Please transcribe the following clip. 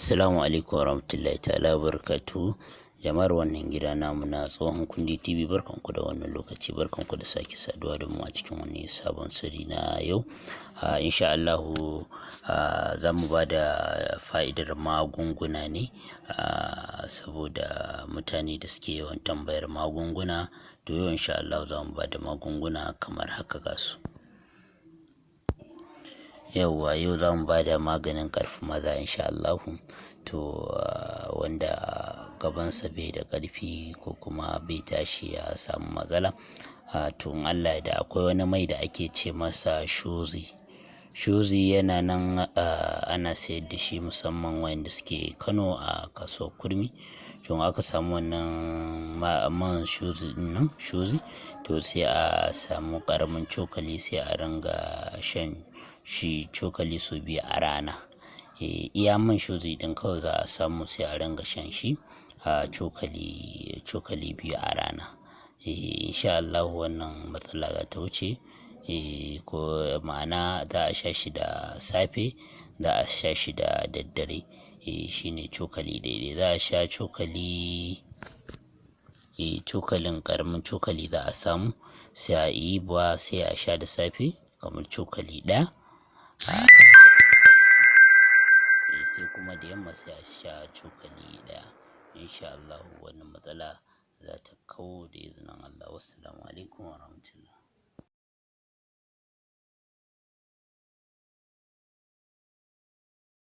Assalamu alaikum warahmatullahi ta'ala barakatuhu. Jama'ar wannan gida namu na Tsohon Kundi TV, barkanku da wannan lokaci, barkanku da sake saduwa da mu a cikin wani sabon shiri na yau. Insha Allahu za mu ba da fa'idar magunguna ne saboda mutane da suke yawan tambayar magunguna. To yau insha Allahu za mu ba da magunguna kamar haka ga su. Yauwa yau za mu ba da maganin ƙarfin maza insha Allahu. To wanda gabansa bai da ƙarfi ko kuma bai tashi ya samu matsala. To in Allah da akwai wani mai da ake ce masa shuzi. Shuzi yana nan ana sayar da shi musamman wayanda suke Kano a kasuwar Kurmi. To in aka samu wannan man shuzi nan shuzi, to sai a samu ƙaramin cokali sai a ringa shan shi cokali sau biyu a rana. Iya man shuzi ɗin kawai za a samu sai a ringa shan shi cokali biyu a rana. Insha Allahu wannan matsala za ta wuce. Ko ma'ana za a sha shi da safe, za a sha shi da daddare. Shine cokali daidai. Za a sha cokalin ƙaramin cokali za a samu sai a yi ba sai a sha da safe kamar cokali ɗaya. Sai kuma da yamma sai a sha cokali ɗaya. Insha Allahu wannan matsala za ta kau da izinin Allah. Wassalamu alaikum warahmatullahi.